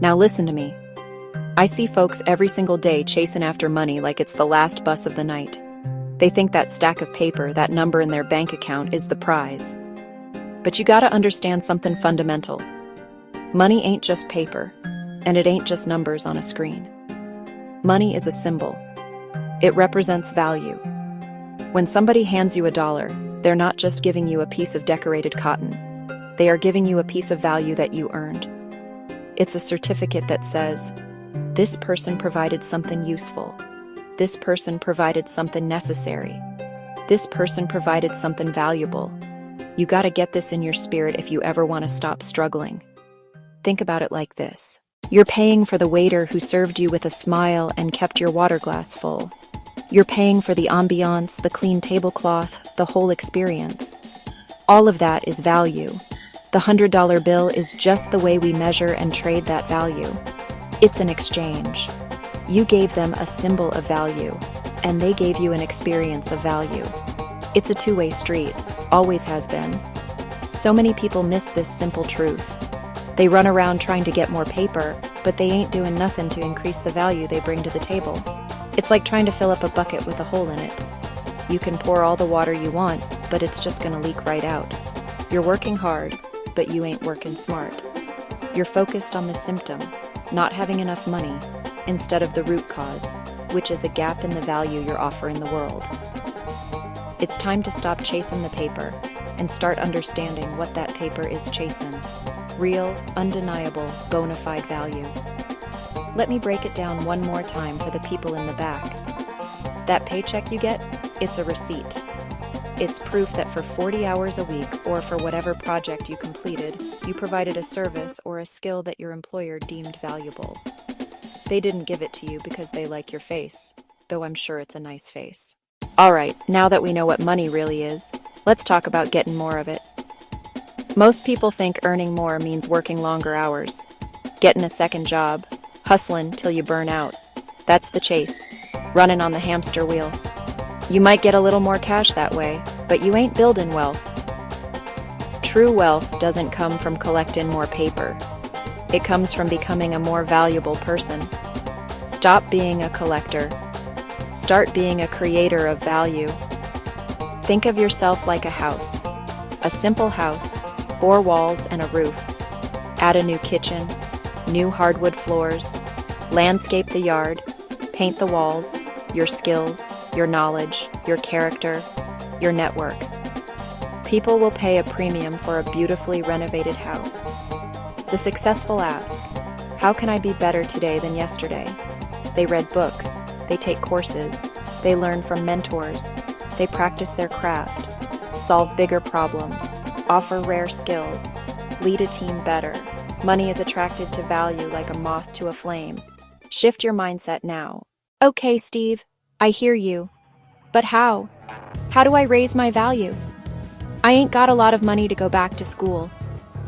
Now listen to me. I see folks every single day chasing after money like it's the last bus of the night. They think that stack of paper, that number in their bank account, is the prize. But you gotta understand something fundamental. Money ain't just paper, and it ain't just numbers on a screen. Money is a symbol. It represents value. When somebody hands you $1, they're not just giving you a piece of decorated cotton. They are giving you a piece of value that you earned. It's a certificate that says, this person provided something useful. This person provided something necessary. This person provided something valuable. You gotta get this in your spirit if you ever want to stop struggling. Think about it like this. You're paying for the waiter who served you with a smile and kept your water glass full. You're paying for the ambiance, the clean tablecloth, the whole experience. All of that is value. The $100 bill is just the way we measure and trade that value. It's an exchange. You gave them a symbol of value, and they gave you an experience of value. It's a two-way street, always has been. So many people miss this simple truth. They run around trying to get more paper, but they ain't doing nothing to increase the value they bring to the table. It's like trying to fill up a bucket with a hole in it. You can pour all the water you want, but it's just gonna leak right out. You're working hard, but you ain't working smart. You're focused on the symptom, not having enough money, instead of the root cause, which is a gap in the value you're offering the world. It's time to stop chasing the paper and start understanding what that paper is chasing. Real, undeniable, bona fide value. Let me break it down one more time for the people in the back. That paycheck you get, it's a receipt. It's proof that for 40 hours a week, or for whatever project you completed, you provided a service or a skill that your employer deemed valuable. They didn't give it to you because they like your face, though I'm sure it's a nice face. All right, now that we know what money really is, let's talk about getting more of it. Most people think earning more means working longer hours, getting a second job, hustling till you burn out. That's the chase, running on the hamster wheel. You might get a little more cash that way, but you ain't building wealth. True wealth doesn't come from collecting more paper. It comes from becoming a more valuable person. Stop being a collector. Start being a creator of value. Think of yourself like a house. A simple house, 4 walls and a roof. Add a new kitchen, new hardwood floors, landscape the yard, paint the walls, your skills, your knowledge, your character, your network. People will pay a premium for a beautifully renovated house. The successful ask, how can I be better today than yesterday? They read books, they take courses, they learn from mentors, they practice their craft, solve bigger problems, offer rare skills, lead a team better. Money is attracted to value like a moth to a flame. Shift your mindset now. Okay, Steve, I hear you. But how? How do I raise my value? I ain't got a lot of money to go back to school.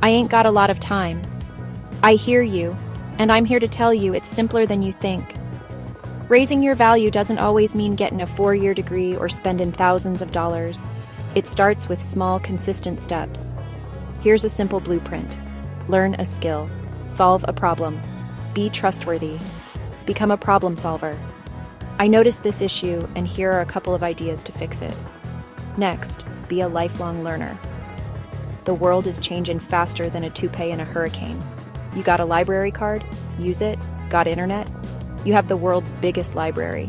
I ain't got a lot of time. I hear you, and I'm here to tell you it's simpler than you think. Raising your value doesn't always mean getting a 4-year degree or spending thousands of dollars. It starts with small, consistent steps. Here's a simple blueprint. Learn a skill. Solve a problem. Be trustworthy. Become a problem solver. I noticed this issue, and here are a couple of ideas to fix it. Next, be a lifelong learner. The world is changing faster than a toupee in a hurricane. You got a library card? Use it. Got internet? You have the world's biggest library.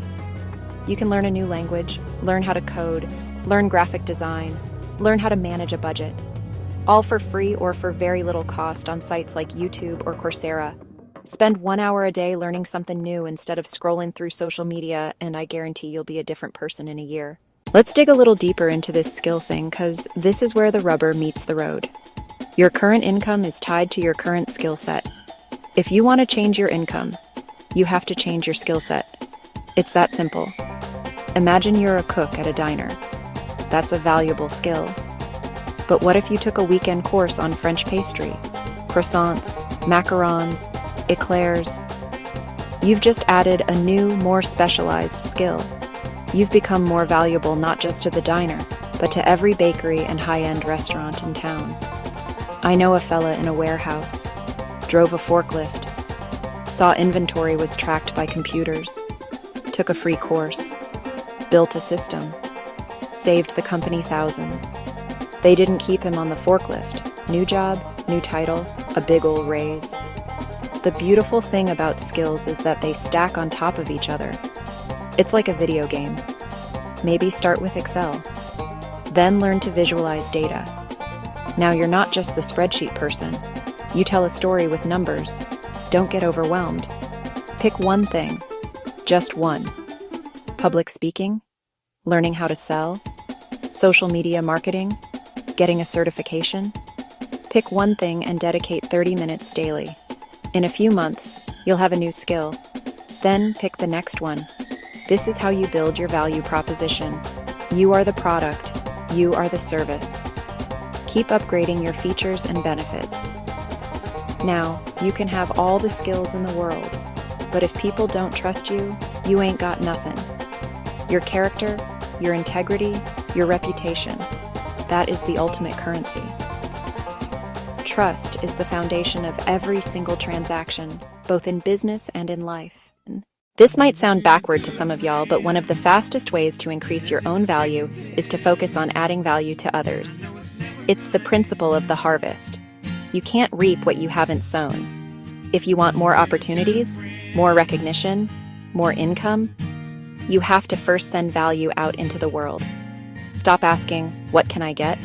You can learn a new language, learn how to code, learn graphic design, learn how to manage a budget. All for free or for very little cost on sites like YouTube or Coursera. Spend 1 hour a day learning something new instead of scrolling through social media, and I guarantee you'll be a different person in a year. Let's dig a little deeper into this skill thing, because this is where the rubber meets the road. Your current income is tied to your current skill set. If you want to change your income, you have to change your skill set. It's that simple. Imagine you're a cook at a diner. That's a valuable skill. But what if you took a weekend course on French pastry, croissants, macarons, eclairs? You've just added a new, more specialized skill. You've become more valuable not just to the diner, but to every bakery and high-end restaurant in town. I know a fella in a warehouse, drove a forklift, saw inventory was tracked by computers, took a free course, built a system, saved the company thousands. They didn't keep him on the forklift. New job, new title, a big ol' raise. The beautiful thing about skills is that they stack on top of each other. It's like a video game. Maybe start with Excel, then learn to visualize data. Now you're not just the spreadsheet person. You tell a story with numbers. Don't get overwhelmed. Pick one thing, just one. Public speaking, learning how to sell, social media marketing, getting a certification. Pick one thing and dedicate 30 minutes daily. In a few months, you'll have a new skill. Then pick the next one. This is how you build your value proposition. You are the product. You are the service. Keep upgrading your features and benefits. Now, you can have all the skills in the world, but if people don't trust you, you ain't got nothing. Your character, your integrity, your reputation, that is the ultimate currency. Trust is the foundation of every single transaction, both in business and in life. This might sound backward to some of y'all, but one of the fastest ways to increase your own value is to focus on adding value to others. It's the principle of the harvest. You can't reap what you haven't sown. If you want more opportunities, more recognition, more income, you have to first send value out into the world. Stop asking, what can I get?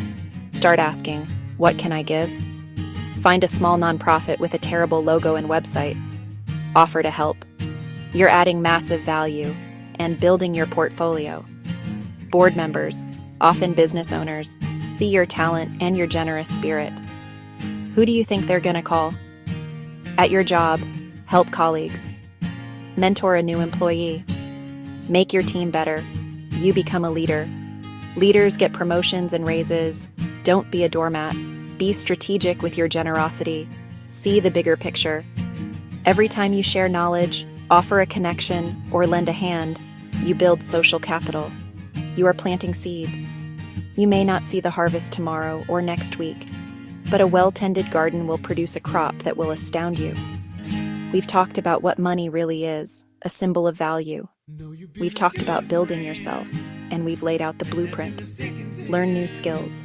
Start asking, what can I give? Find a small nonprofit with a terrible logo and website. Offer to help. You're adding massive value and building your portfolio. Board members, often business owners, see your talent and your generous spirit. Who do you think they're gonna call? At your job, help colleagues. Mentor a new employee. Make your team better. You become a leader. Leaders get promotions and raises. Don't be a doormat. Be strategic with your generosity. See the bigger picture. Every time you share knowledge, offer a connection, or lend a hand, you build social capital. You are planting seeds. You may not see the harvest tomorrow or next week, but a well-tended garden will produce a crop that will astound you. We've talked about what money really is, a symbol of value. We've talked about building yourself, and we've laid out the blueprint. Learn new skills.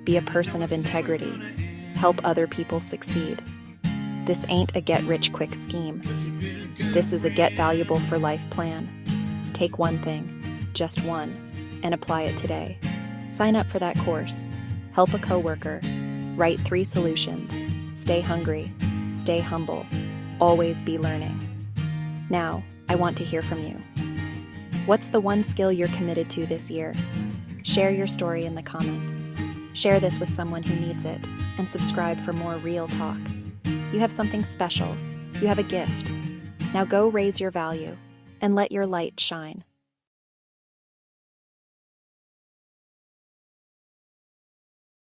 Be a person of integrity. Help other people succeed. This ain't a get-rich-quick scheme. This is a get-valuable-for-life plan. Take one thing, just one, and apply it today. Sign up for that course. Help a coworker. Write 3 solutions. Stay hungry. Stay humble. Always be learning. Now, I want to hear from you. What's the one skill you're committed to this year? Share your story in the comments. Share this with someone who needs it, and subscribe for more real talk. You have something special. You have a gift. Now go raise your value and let your light shine.